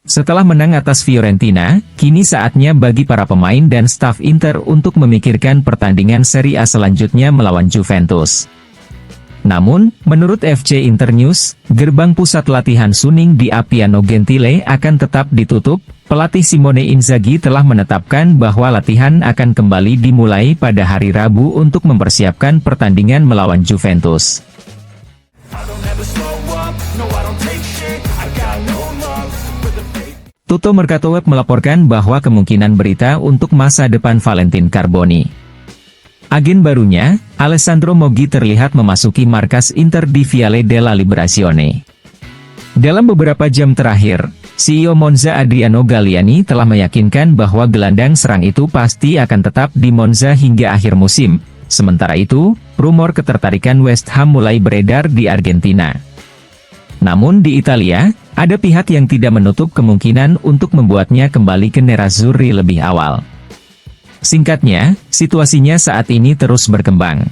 Setelah menang atas Fiorentina, kini saatnya bagi para pemain dan staf Inter untuk memikirkan pertandingan Serie A selanjutnya melawan Juventus. Namun, menurut FC Internews, gerbang pusat latihan Suning di Appiano Gentile akan tetap ditutup. Pelatih Simone Inzaghi telah menetapkan bahwa latihan akan kembali dimulai pada hari Rabu untuk mempersiapkan pertandingan melawan Juventus. Tutto Mercato Web melaporkan bahwa kemungkinan berita untuk masa depan Valentin Carboni. Agen barunya, Alessandro Moggi terlihat memasuki markas Inter di Viale della Liberazione. Dalam beberapa jam terakhir, CEO Monza Adriano Galliani telah meyakinkan bahwa gelandang serang itu pasti akan tetap di Monza hingga akhir musim. Sementara itu, rumor ketertarikan West Ham mulai beredar di Argentina. Namun di Italia, ada pihak yang tidak menutup kemungkinan untuk membuatnya kembali ke Nerazzurri lebih awal. Singkatnya, situasinya saat ini terus berkembang.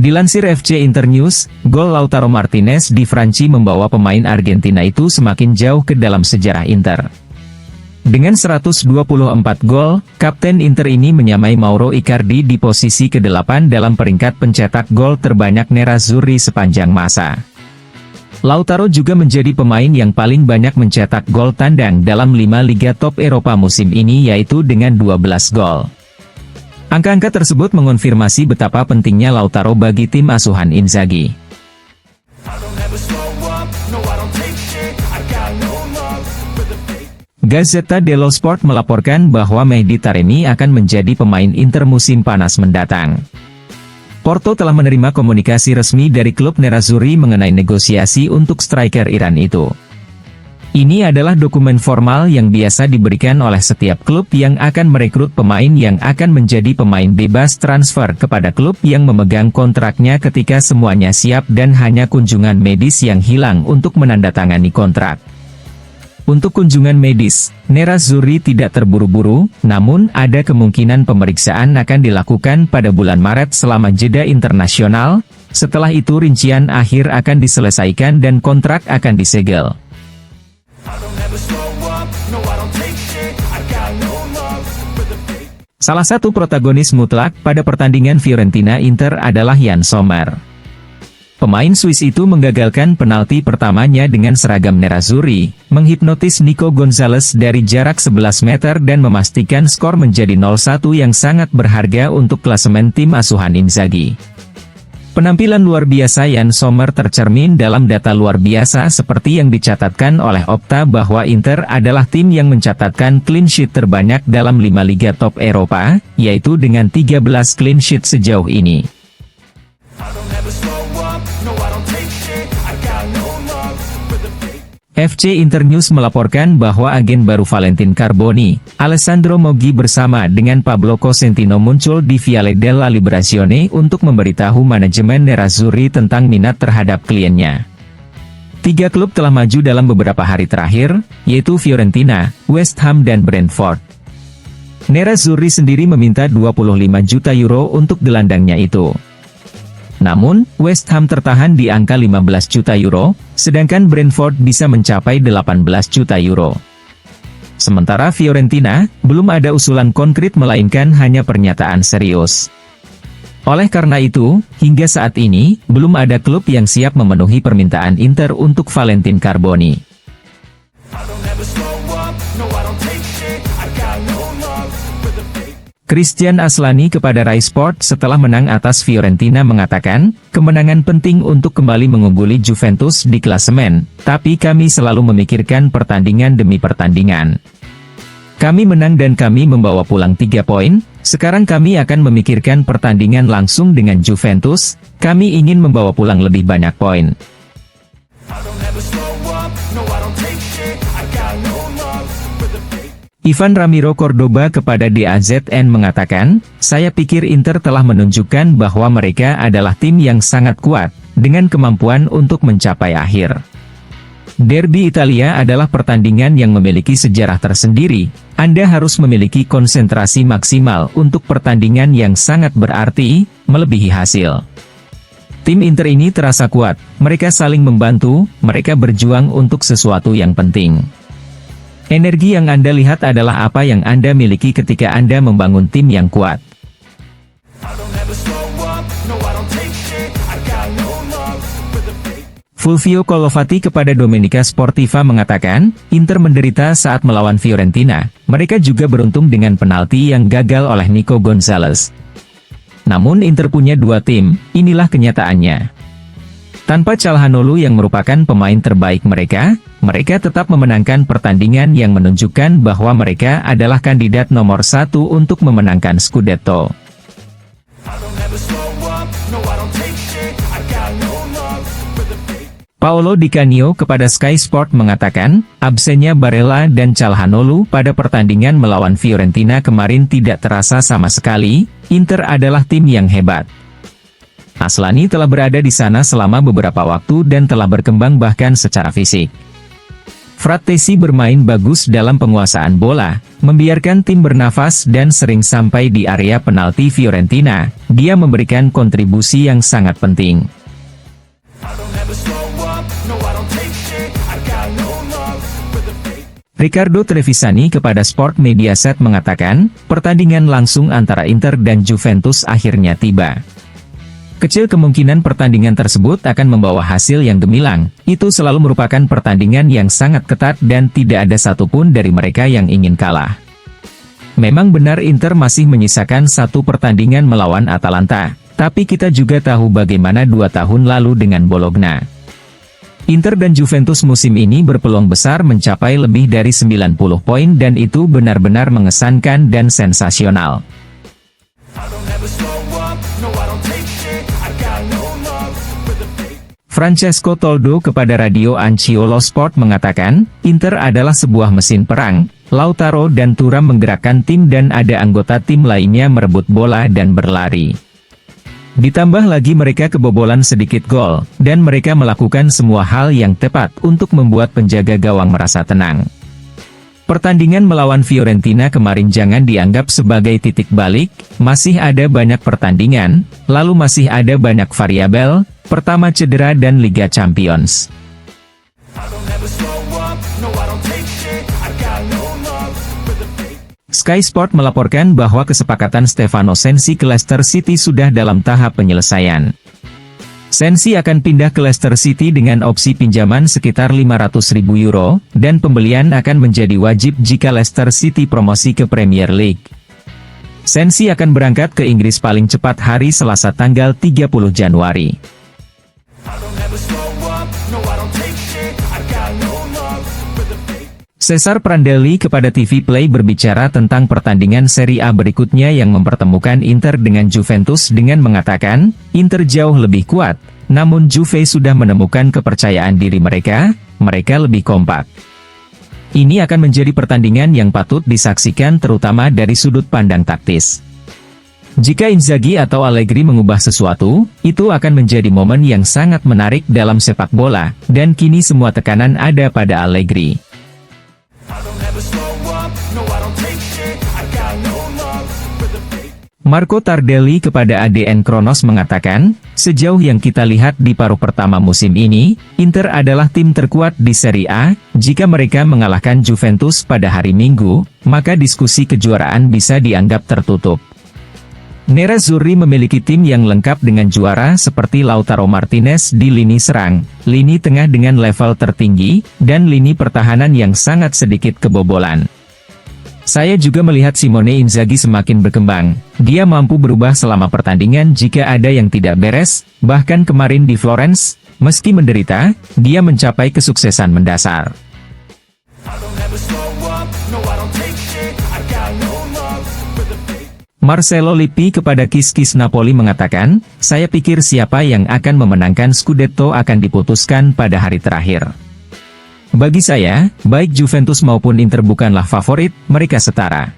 Dilansir FC Internews, gol Lautaro Martinez di Franci membawa pemain Argentina itu semakin jauh ke dalam sejarah Inter. Dengan 124 gol, Kapten Inter ini menyamai Mauro Icardi di posisi ke-8 dalam peringkat pencetak gol terbanyak Nerazzurri sepanjang masa. Lautaro juga menjadi pemain yang paling banyak mencetak gol tandang dalam 5 liga top Eropa musim ini yaitu dengan 12 gol. Angka-angka tersebut mengonfirmasi betapa pentingnya Lautaro bagi tim asuhan Inzaghi. Gazzetta dello Sport melaporkan bahwa Mehdi Taremi akan menjadi pemain Inter musim panas mendatang. Porto telah menerima komunikasi resmi dari klub Nerazzurri mengenai negosiasi untuk striker Iran itu. Ini adalah dokumen formal yang biasa diberikan oleh setiap klub yang akan merekrut pemain yang akan menjadi pemain bebas transfer kepada klub yang memegang kontraknya ketika semuanya siap dan hanya kunjungan medis yang hilang untuk menandatangani kontrak. Untuk kunjungan medis, Nerazzurri tidak terburu-buru, namun ada kemungkinan pemeriksaan akan dilakukan pada bulan Maret selama jeda internasional. Setelah itu rincian akhir akan diselesaikan dan kontrak akan disegel. Salah satu protagonis mutlak pada pertandingan Fiorentina-Inter adalah Yann Sommer. Pemain Swiss itu menggagalkan penalti pertamanya dengan seragam Nerazzurri, menghipnotis Nico Gonzalez dari jarak 11 meter dan memastikan skor menjadi 0-1 yang sangat berharga untuk klasemen tim asuhan Inzaghi. Penampilan luar biasa Yann Sommer tercermin dalam data luar biasa seperti yang dicatatkan oleh Opta bahwa Inter adalah tim yang mencatatkan clean sheet terbanyak dalam 5 liga top Eropa, yaitu dengan 13 clean sheet sejauh ini. FC Internews melaporkan bahwa agen baru Valentin Carboni, Alessandro Moggi bersama dengan Pablo Cosentino muncul di Viale della Liberazione untuk memberitahu manajemen Nerazzurri tentang minat terhadap kliennya. 3 klub telah maju dalam beberapa hari terakhir, yaitu Fiorentina, West Ham dan Brentford. Nerazzurri sendiri meminta 25 juta euro untuk gelandangnya itu. Namun, West Ham tertahan di angka 15 juta euro, sedangkan Brentford bisa mencapai 18 juta euro. Sementara Fiorentina, belum ada usulan konkret melainkan hanya pernyataan serius. Oleh karena itu, hingga saat ini, belum ada klub yang siap memenuhi permintaan Inter untuk Valentin Carboni. Christian Aslani kepada Rai Sport setelah menang atas Fiorentina mengatakan, kemenangan penting untuk kembali mengungguli Juventus di klasemen, tapi kami selalu memikirkan pertandingan demi pertandingan. Kami menang dan kami membawa pulang 3 poin, sekarang kami akan memikirkan pertandingan langsung dengan Juventus, kami ingin membawa pulang lebih banyak poin. Ivan Ramiro Cordoba kepada DAZN mengatakan, saya pikir Inter telah menunjukkan bahwa mereka adalah tim yang sangat kuat, dengan kemampuan untuk mencapai akhir. Derby Italia adalah pertandingan yang memiliki sejarah tersendiri. Anda harus memiliki konsentrasi maksimal untuk pertandingan yang sangat berarti, melebihi hasil. Tim Inter ini terasa kuat, mereka saling membantu, mereka berjuang untuk sesuatu yang penting. Energi yang Anda lihat adalah apa yang Anda miliki ketika Anda membangun tim yang kuat. Fulvio Colovati kepada Domenica Sportiva mengatakan, Inter menderita saat melawan Fiorentina, mereka juga beruntung dengan penalti yang gagal oleh Nico Gonzalez. Namun Inter punya dua tim, inilah kenyataannya. Tanpa Calhanoglu yang merupakan pemain terbaik mereka tetap memenangkan pertandingan yang menunjukkan bahwa mereka adalah kandidat nomor 1 untuk memenangkan Scudetto. Paolo Di Canio kepada Sky Sport mengatakan, absennya Barella dan Calhanoglu pada pertandingan melawan Fiorentina kemarin tidak terasa sama sekali. Inter adalah tim yang hebat. Aslani telah berada di sana selama beberapa waktu dan telah berkembang bahkan secara fisik. Frattesi bermain bagus dalam penguasaan bola, membiarkan tim bernafas dan sering sampai di area penalti Fiorentina. Dia memberikan kontribusi yang sangat penting. Riccardo Trevisani kepada Sport Mediaset mengatakan, pertandingan langsung antara Inter dan Juventus akhirnya tiba. Kecil kemungkinan pertandingan tersebut akan membawa hasil yang gemilang, itu selalu merupakan pertandingan yang sangat ketat dan tidak ada satupun dari mereka yang ingin kalah. Memang benar Inter masih menyisakan satu pertandingan melawan Atalanta, tapi kita juga tahu bagaimana 2 tahun lalu dengan Bologna. Inter dan Juventus musim ini berpeluang besar mencapai lebih dari 90 poin dan itu benar-benar mengesankan dan sensasional. Francesco Toldo kepada Radio Anciolo Sport mengatakan, Inter adalah sebuah mesin perang, Lautaro dan Thuram menggerakkan tim dan ada anggota tim lainnya merebut bola dan berlari. Ditambah lagi mereka kebobolan sedikit gol, dan mereka melakukan semua hal yang tepat untuk membuat penjaga gawang merasa tenang. Pertandingan melawan Fiorentina kemarin jangan dianggap sebagai titik balik, masih ada banyak pertandingan, lalu masih ada banyak variabel, pertama cedera dan Liga Champions. Sky Sport melaporkan bahwa kesepakatan Stefano Sensi ke Leicester City sudah dalam tahap penyelesaian. Sensi akan pindah ke Leicester City dengan opsi pinjaman sekitar 500.000 euro, dan pembelian akan menjadi wajib jika Leicester City promosi ke Premier League. Sensi akan berangkat ke Inggris paling cepat hari Selasa tanggal 30 Januari. Cesar Prandelli kepada TV Play berbicara tentang pertandingan Serie A berikutnya yang mempertemukan Inter dengan Juventus dengan mengatakan, Inter jauh lebih kuat, namun Juve sudah menemukan kepercayaan diri mereka lebih kompak. Ini akan menjadi pertandingan yang patut disaksikan terutama dari sudut pandang taktis. Jika Inzaghi atau Allegri mengubah sesuatu, itu akan menjadi momen yang sangat menarik dalam sepak bola, dan kini semua tekanan ada pada Allegri. Marco Tardelli kepada ADN Kronos mengatakan, sejauh yang kita lihat di paruh pertama musim ini, Inter adalah tim terkuat di Serie A. Jika mereka mengalahkan Juventus pada hari Minggu, maka diskusi kejuaraan bisa dianggap tertutup. Nerazzurri memiliki tim yang lengkap dengan juara seperti Lautaro Martinez di lini serang, lini tengah dengan level tertinggi, dan lini pertahanan yang sangat sedikit kebobolan. Saya juga melihat Simone Inzaghi semakin berkembang. Dia mampu berubah selama pertandingan jika ada yang tidak beres, bahkan kemarin di Florence, meski menderita, dia mencapai kesuksesan mendasar. Marcelo Lippi kepada Kiskis Napoli mengatakan, saya pikir siapa yang akan memenangkan Scudetto akan diputuskan pada hari terakhir. Bagi saya, baik Juventus maupun Inter bukanlah favorit, mereka setara.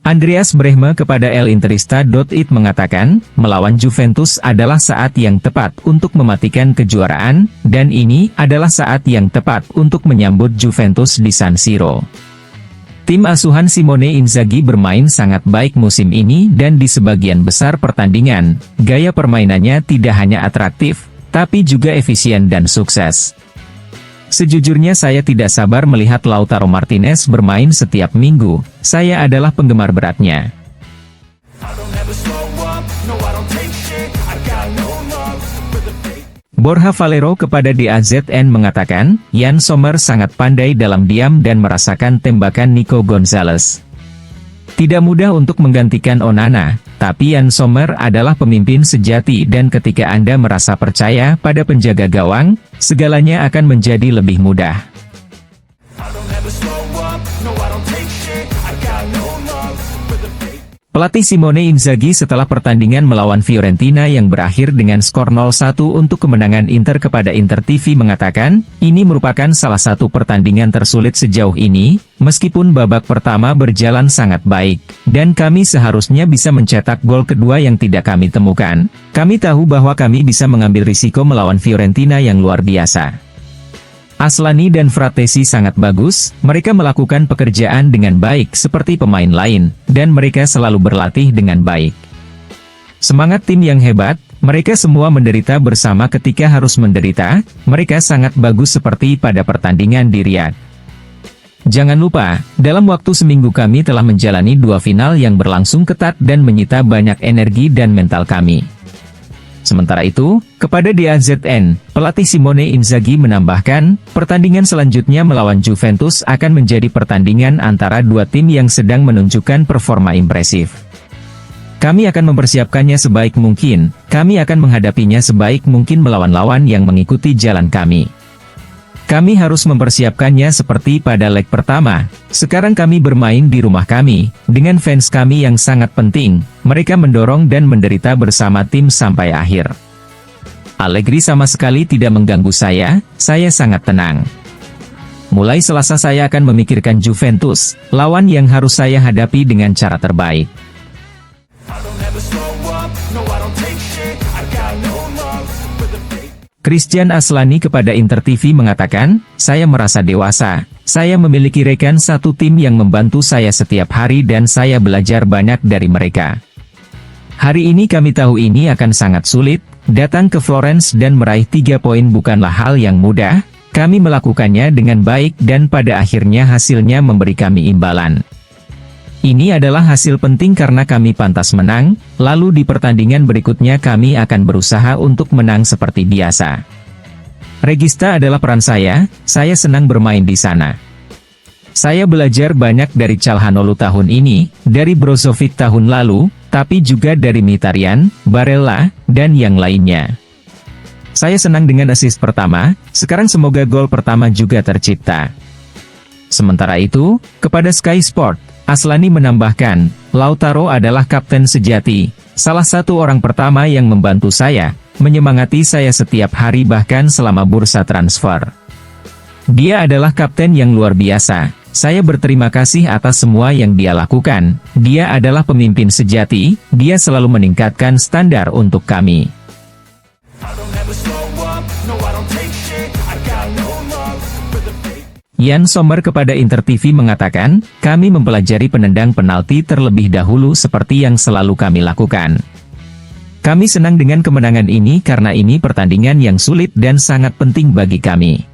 Andreas Brehme kepada elinterista.it mengatakan, melawan Juventus adalah saat yang tepat untuk mematikan kejuaraan, dan ini adalah saat yang tepat untuk menyambut Juventus di San Siro. Tim asuhan Simone Inzaghi bermain sangat baik musim ini dan di sebagian besar pertandingan, gaya permainannya tidak hanya atraktif, tapi juga efisien dan sukses. Sejujurnya saya tidak sabar melihat Lautaro Martinez bermain setiap minggu, saya adalah penggemar beratnya. Borja Valero kepada DAZN mengatakan, Yann Sommer sangat pandai dalam diam dan merasakan tembakan Nico Gonzalez. Tidak mudah untuk menggantikan Onana, tapi Yann Sommer adalah pemimpin sejati dan ketika Anda merasa percaya pada penjaga gawang, segalanya akan menjadi lebih mudah. Pelatih Simone Inzaghi setelah pertandingan melawan Fiorentina yang berakhir dengan skor 0-1 untuk kemenangan Inter kepada Inter TV mengatakan, ini merupakan salah satu pertandingan tersulit sejauh ini, meskipun babak pertama berjalan sangat baik, dan kami seharusnya bisa mencetak gol kedua yang tidak kami temukan. Kami tahu bahwa kami bisa mengambil risiko melawan Fiorentina yang luar biasa. Aslani dan Fratesi sangat bagus, mereka melakukan pekerjaan dengan baik seperti pemain lain, dan mereka selalu berlatih dengan baik. Semangat tim yang hebat, mereka semua menderita bersama ketika harus menderita, mereka sangat bagus seperti pada pertandingan di Riyadh. Jangan lupa, dalam waktu seminggu kami telah menjalani 2 final yang berlangsung ketat dan menyita banyak energi dan mental kami. Sementara itu, kepada DAZN, pelatih Simone Inzaghi menambahkan, pertandingan selanjutnya melawan Juventus akan menjadi pertandingan antara dua tim yang sedang menunjukkan performa impresif. Kami akan mempersiapkannya sebaik mungkin, kami akan menghadapinya sebaik mungkin melawan lawan yang mengikuti jalan kami. Kami harus mempersiapkannya seperti pada leg pertama. Sekarang kami bermain di rumah kami, dengan fans kami yang sangat penting, mereka mendorong dan menderita bersama tim sampai akhir. Allegri sama sekali tidak mengganggu saya sangat tenang. Mulai Selasa saya akan memikirkan Juventus, lawan yang harus saya hadapi dengan cara terbaik. Christian Aslani kepada Inter TV mengatakan, saya merasa dewasa, saya memiliki rekan satu tim yang membantu saya setiap hari dan saya belajar banyak dari mereka. Hari ini kami tahu ini akan sangat sulit, datang ke Florence dan meraih 3 poin bukanlah hal yang mudah, kami melakukannya dengan baik dan pada akhirnya hasilnya memberi kami imbalan. Ini adalah hasil penting karena kami pantas menang, lalu di pertandingan berikutnya kami akan berusaha untuk menang seperti biasa. Regista adalah peran saya senang bermain di sana. Saya belajar banyak dari Calhanoglu tahun ini, dari Brozovic tahun lalu, tapi juga dari Mkhitaryan, Barella, dan yang lainnya. Saya senang dengan assist pertama, sekarang semoga gol pertama juga tercipta. Sementara itu, kepada Sky Sport, Aslani menambahkan, Lautaro adalah kapten sejati, salah satu orang pertama yang membantu saya, menyemangati saya setiap hari bahkan selama bursa transfer. Dia adalah kapten yang luar biasa, saya berterima kasih atas semua yang dia lakukan, dia adalah pemimpin sejati, dia selalu meningkatkan standar untuk kami. Yann Sommer kepada Inter TV mengatakan, kami mempelajari penendang penalti terlebih dahulu seperti yang selalu kami lakukan. Kami senang dengan kemenangan ini karena ini pertandingan yang sulit dan sangat penting bagi kami.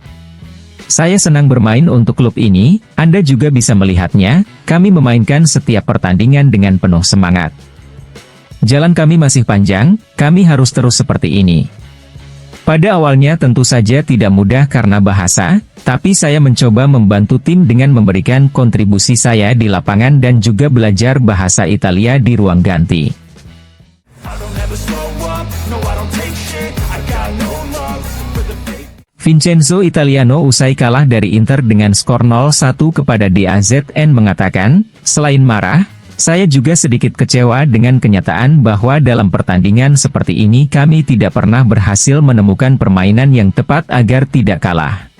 Saya senang bermain untuk klub ini, Anda juga bisa melihatnya, kami memainkan setiap pertandingan dengan penuh semangat. Jalan kami masih panjang, kami harus terus seperti ini. Pada awalnya tentu saja tidak mudah karena bahasa, tapi saya mencoba membantu tim dengan memberikan kontribusi saya di lapangan dan juga belajar bahasa Italia di ruang ganti. Vincenzo Italiano usai kalah dari Inter dengan skor 0-1 kepada DAZN mengatakan, selain marah, saya juga sedikit kecewa dengan kenyataan bahwa dalam pertandingan seperti ini kami tidak pernah berhasil menemukan permainan yang tepat agar tidak kalah.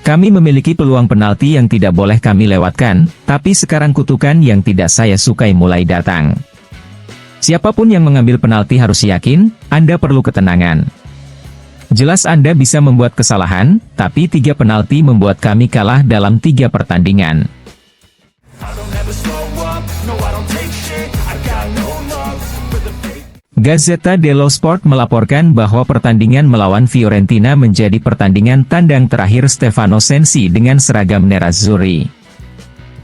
Kami memiliki peluang penalti yang tidak boleh kami lewatkan, tapi sekarang kutukan yang tidak saya sukai mulai datang. Siapapun yang mengambil penalti harus yakin, Anda perlu ketenangan. Jelas Anda bisa membuat kesalahan, tapi 3 penalti membuat kami kalah dalam 3 pertandingan. Gazzetta dello Sport melaporkan bahwa pertandingan melawan Fiorentina menjadi pertandingan tandang terakhir Stefano Sensi dengan seragam nerazzurri.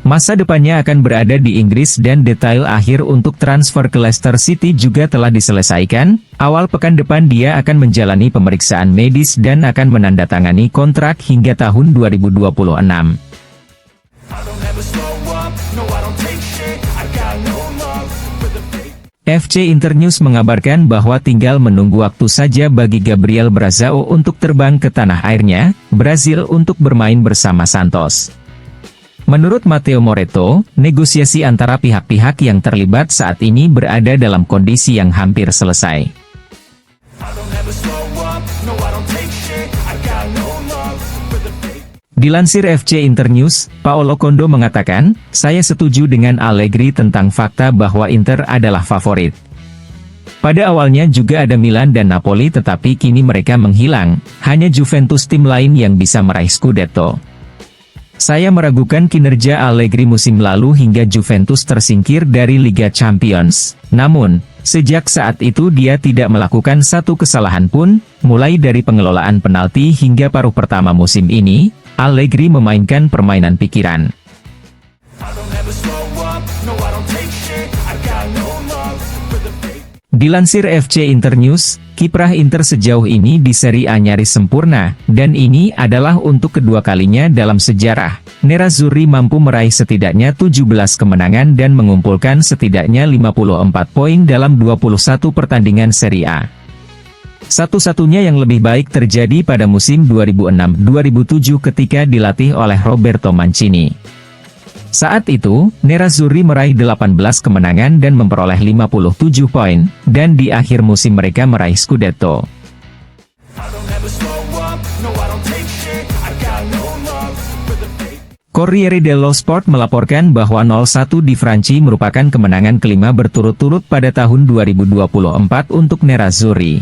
Masa depannya akan berada di Inggris dan detail akhir untuk transfer ke Leicester City juga telah diselesaikan. Awal pekan depan dia akan menjalani pemeriksaan medis dan akan menandatangani kontrak hingga tahun 2026. FC Internews mengabarkan bahwa tinggal menunggu waktu saja bagi Gabriel Brazao untuk terbang ke tanah airnya, Brazil untuk bermain bersama Santos. Menurut Matteo Moretto, negosiasi antara pihak-pihak yang terlibat saat ini berada dalam kondisi yang hampir selesai. Dilansir FC Internews, Paolo Kondo mengatakan, "Saya setuju dengan Allegri tentang fakta bahwa Inter adalah favorit. Pada awalnya juga ada Milan dan Napoli tetapi kini mereka menghilang, hanya Juventus tim lain yang bisa meraih Scudetto. Saya meragukan kinerja Allegri musim lalu hingga Juventus tersingkir dari Liga Champions. Namun, sejak saat itu dia tidak melakukan satu kesalahan pun, mulai dari pengelolaan penalti hingga paruh pertama musim ini, Allegri memainkan permainan pikiran." Dilansir FC Internews, kiprah Inter sejauh ini di Serie A nyaris sempurna, dan ini adalah untuk kedua kalinya dalam sejarah. Nerazzurri mampu meraih setidaknya 17 kemenangan dan mengumpulkan setidaknya 54 poin dalam 21 pertandingan Serie A. Satu-satunya yang lebih baik terjadi pada musim 2006-2007 ketika dilatih oleh Roberto Mancini. Saat itu, Nerazzurri meraih 18 kemenangan dan memperoleh 57 poin, dan di akhir musim mereka meraih Scudetto. Corriere dello Sport melaporkan bahwa 0-1 di Prancis merupakan kemenangan kelima berturut-turut pada tahun 2024 untuk Nerazzurri.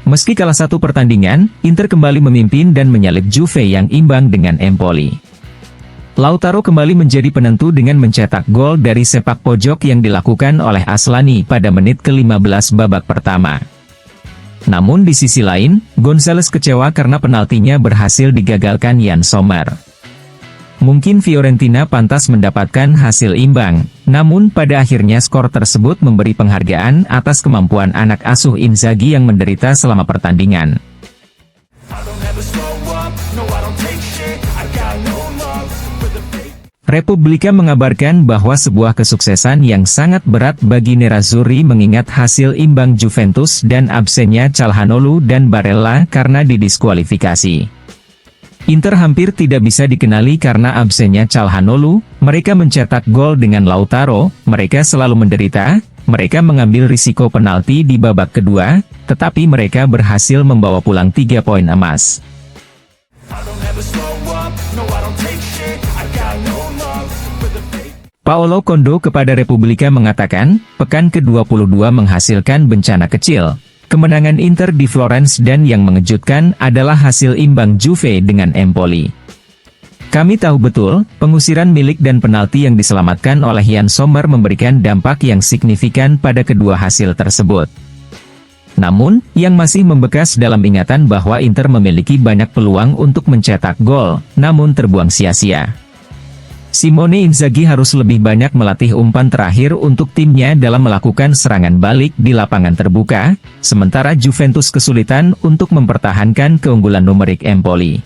Meski kalah satu pertandingan, Inter kembali memimpin dan menyalip Juve yang imbang dengan Empoli. Lautaro kembali menjadi penentu dengan mencetak gol dari sepak pojok yang dilakukan oleh Aslani pada menit ke-15 babak pertama. Namun di sisi lain, Gonzalez kecewa karena penaltinya berhasil digagalkan Yann Sommer. Mungkin Fiorentina pantas mendapatkan hasil imbang, namun pada akhirnya skor tersebut memberi penghargaan atas kemampuan anak asuh Inzaghi yang menderita selama pertandingan. Repubblica mengabarkan bahwa sebuah kesuksesan yang sangat berat bagi Nerazzurri mengingat hasil imbang Juventus dan absennya Calhanoglu dan Barella karena didiskualifikasi. Inter hampir tidak bisa dikenali karena absennya Calhanoglu, mereka mencetak gol dengan Lautaro, mereka selalu menderita, mereka mengambil risiko penalti di babak kedua, tetapi mereka berhasil membawa pulang 3 poin emas. Paolo Kondo kepada Repubblica mengatakan, pekan ke-22 menghasilkan bencana kecil. Kemenangan Inter di Florence dan yang mengejutkan adalah hasil imbang Juve dengan Empoli. Kami tahu betul, pengusiran milik dan penalti yang diselamatkan oleh Yann Sommer memberikan dampak yang signifikan pada kedua hasil tersebut. Namun, yang masih membekas dalam ingatan bahwa Inter memiliki banyak peluang untuk mencetak gol, namun terbuang sia-sia. Simone Inzaghi harus lebih banyak melatih umpan terakhir untuk timnya dalam melakukan serangan balik di lapangan terbuka, sementara Juventus kesulitan untuk mempertahankan keunggulan numerik Empoli.